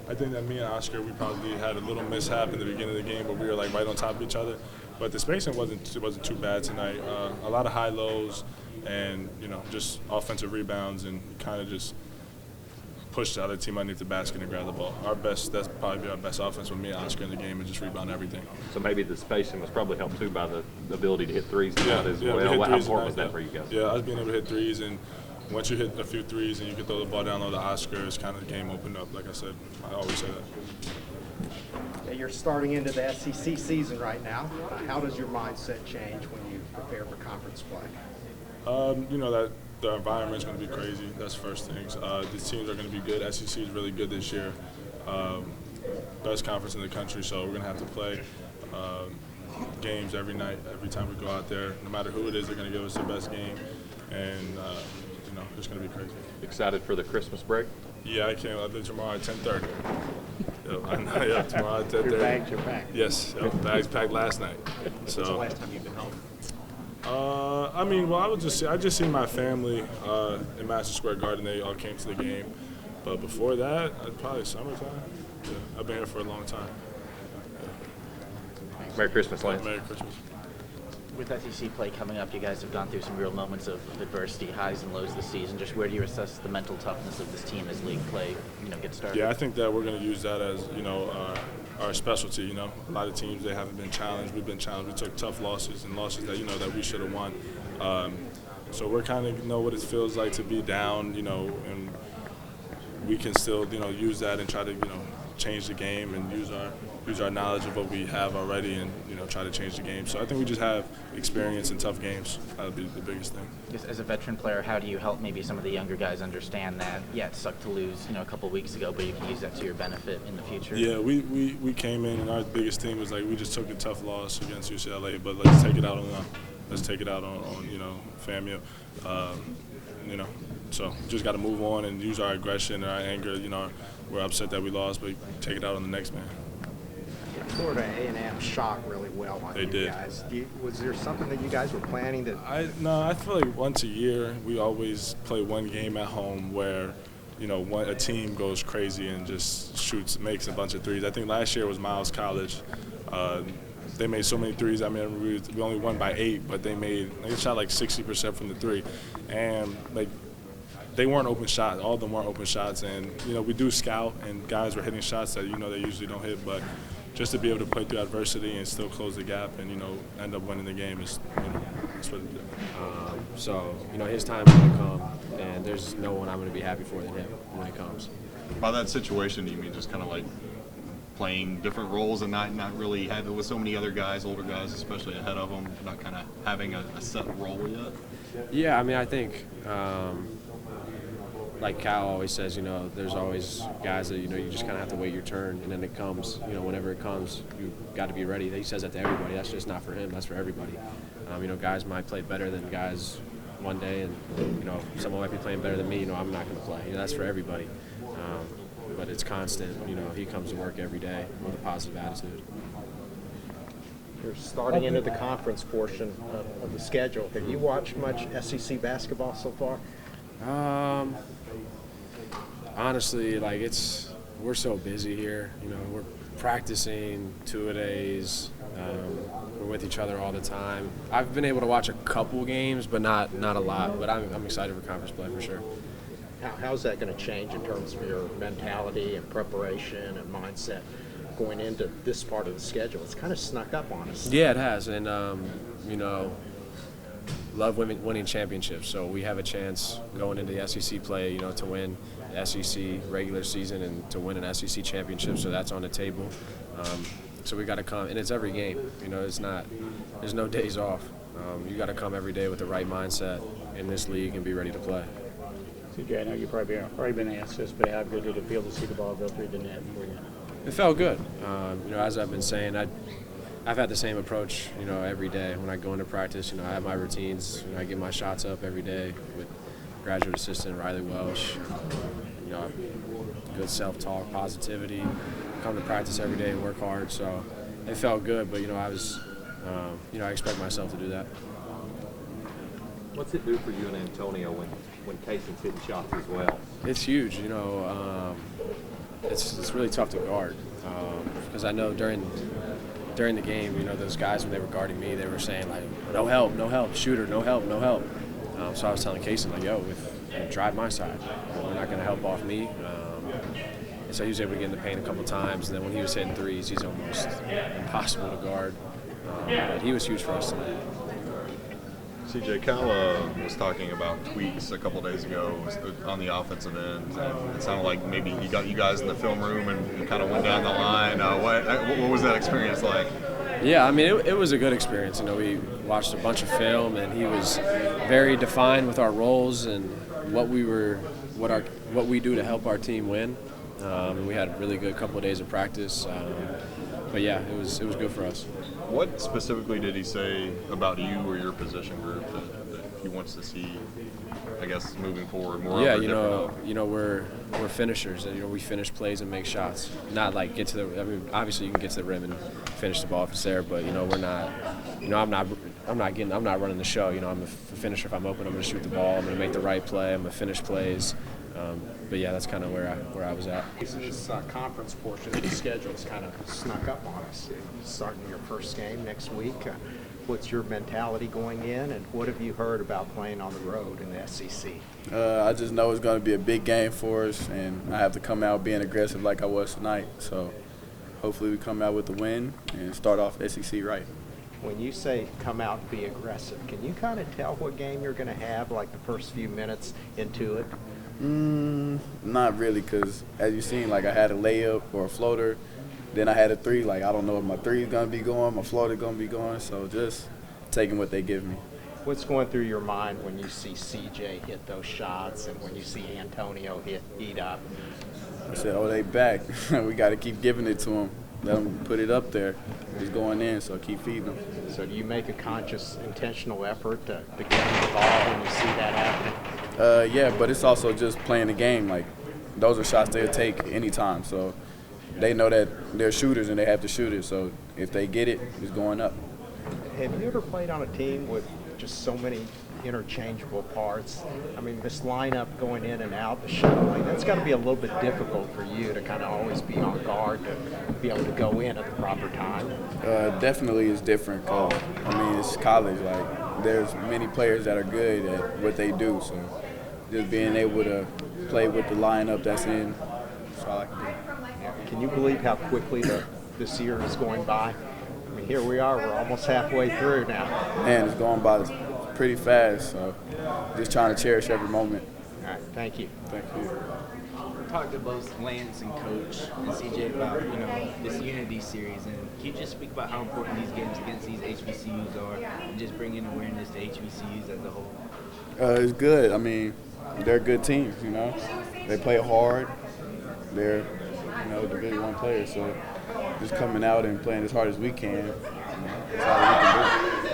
I think that me and Oscar, we probably had a little mishap in the beginning of the game, but we were like right on top of each other. But the spacing wasn't too bad tonight. A lot of high lows, and just offensive rebounds, and kind of just push the other team underneath the basket and grab the ball. That's probably our best offense with me and Oscar in the game, and just rebound everything. So maybe the spacing was probably helped too by the ability to hit threes as well. How important was that for you guys? Yeah, us being able to hit threes, and once you hit a few threes and you can throw the ball down low to Oscar, it's kind of the game opened up. Like I said, I always say that. You're starting into the SEC season right now. How does your mindset change when you prepare for conference play? That the environment's going to be crazy. That's first things. The teams are going to be good. SEC is really good this year. Best conference in the country, so we're going to have to play games every night, every time we go out there. No matter who it is, they're going to give us their best game, and it's going to be crazy. Excited for the Christmas break? Yeah, I can't. I think tomorrow at 10:30. Tomorrow at 10:30. Your bags are packed. Yes, bags packed last night. So. When's the last time you've been home? I just seen my family in Madison Square Garden. They all came to the game. But before that, probably summertime. Yeah, I've been here for a long time. Yeah. Merry Christmas, Lance. Merry Christmas. With SEC play coming up, you guys have gone through some real moments of adversity, highs and lows this season. Just where do you assess the mental toughness of this team as league play, gets started? Yeah, I think that we're going to use that as, our specialty. A lot of teams, they haven't been challenged. We've been challenged. We took tough losses and losses that, that we should have won. So we're kind of know what it feels like to be down, and we can still, use that and try to, change the game and use our knowledge of what we have already and, try to change the game. So I think we just have experience in tough games. That would be the biggest thing. As a veteran player, how do you help maybe some of the younger guys understand that, it sucked to lose, a couple of weeks ago, but you can use that to your benefit in the future? Yeah, we came in and our biggest thing was we just took a tough loss against UCLA, but let's take it out on them. Let's take it out on FAMU. So just got to move on and use our aggression and our anger. We're upset that we lost, but take it out on the next man. Florida A&M shot really well on you guys. Was there something that you guys were planning to? I feel like once a year we always play one game at home where, a team goes crazy and just makes a bunch of threes. I think last year was Miles College. They made so many threes. I mean, we only won by 8, but they shot like 60% from the three, and they weren't open shots. All of them weren't open shots, and we do scout, and guys were hitting shots that they usually don't hit, but just to be able to play through adversity and still close the gap and end up winning the game is that's what it did. So his time's gonna come, and there's no one I'm gonna be happy for than him when it comes. By that situation, do you mean just kind of like playing different roles and not really having with so many other guys, older guys, especially ahead of them, not kind of having a set role yet? Yeah, I mean, I think, like Cal always says, there's always guys that, you just kind of have to wait your turn, and then it comes, whenever it comes, you've got to be ready. He says that to everybody. That's just not for him. That's for everybody. Guys might play better than guys one day, and, someone might be playing better than me. I'm not going to play. That's for everybody. But it's constant. He comes to work every day with a positive attitude. You're starting into the conference portion of the schedule. Have you watched much SEC basketball so far? Honestly, we're so busy here. We're practicing two-a-days. We're with each other all the time. I've been able to watch a couple games, but not a lot. But I'm excited for conference play for sure. How's that going to change in terms of your mentality and preparation and mindset going into this part of the schedule? It's kind of snuck up on us. Yeah, it has, and love winning championships. So we have a chance going into the SEC play, to win the SEC regular season and to win an SEC championship. So that's on the table. So we got to come, and it's every game. There's no days off. You got to come every day with the right mindset in this league and be ready to play. CJ, I know you've probably been asked this, but how good did it feel to see the ball go through the net for you? It felt good. As I've been saying, I've had the same approach, every day. When I go into practice, I have my routines. I get my shots up every day with graduate assistant Riley Welsh. Good self-talk, positivity. Come to practice every day and work hard. So it felt good, but I expect myself to do that. What's it do for you and Antonio when Casey's hitting shots as well? It's huge. it's really tough to guard because I know during the game, you know, those guys when they were guarding me, they were saying like, no help, shooter, no help. So I was telling Casey like, yo, drive my side. We're not going to help off me. And so he was able to get in the paint a couple times, and then when he was hitting threes, he's almost impossible to guard. But he was huge for us tonight. CJ, Cal was talking about tweaks a couple days ago on the offensive end, and it sounded like maybe he got you guys in the film room and kind of went down the line. What was that experience like? Yeah, I mean, it was a good experience. You know, we watched a bunch of film, and he was very defined with our roles and what we do to help our team win. And we had a really good couple of days of practice. But yeah, it was good for us. What specifically did he say about you or your position group that he wants to see, I guess, moving forward more? Yeah, you know, we're finishers, and you know, we finish plays and make shots. Not like get to the. I mean, obviously you can get to the rim and finish the ball if it's there, but you know, we're not. You know, I'm not running the show. You know, I'm a finisher. If I'm open, I'm going to shoot the ball. I'm going to make the right play. I'm going to finish plays. But yeah, that's kind of where I was at. This conference portion of the schedule has kind of snuck up on us. Starting your first game next week, what's your mentality going in, and what have you heard about playing on the road in the SEC? I just know it's going to be a big game for us, and I have to come out being aggressive like I was tonight. So hopefully we come out with the win and start off SEC right. When you say come out and be aggressive, can you kind of tell what game you're going to have, like the first few minutes into it? Not really, because as you've seen, like I had a layup or a floater, then I had a three. Like I don't know if my three is going to be going, my floater going to be going, so just taking what they give me. What's going through your mind when you see CJ hit those shots and when you see Antonio heat up? I said, oh, they back. We got to keep giving it to them. Let them put it up there. It's going in, so keep feeding them. So do you make a conscious, intentional effort to get them the ball when you see that happening? Yeah, but it's also just playing the game. Like, those are shots they'll take anytime. So they know that they're shooters and they have to shoot it. So if they get it, it's going up. Have you ever played on a team with just so many interchangeable parts? I mean, this lineup going in and out, the shuttling, that's got to be a little bit difficult for you to kind of always be on guard to be able to go in at the proper time. Definitely is different. Cause, I mean, it's college. Like, there's many players that are good at what they do. So just being able to play with the lineup that's in, that's all I can do. Can you believe how quickly this year is going by? I mean, here we are. We're almost halfway through now. Man, it's going by pretty fast. So just trying to cherish every moment. All right. Thank you. Thank you. Talked to both Lance and Coach and CJ about, you know, this Unity series, and can you just speak about how important these games against these HBCUs are, and just bringing awareness to HBCUs as a whole? It's good. I mean, they're good teams. You know, they play hard. They're, you know, Division I players. So just coming out and playing as hard as we can, that's all we can do.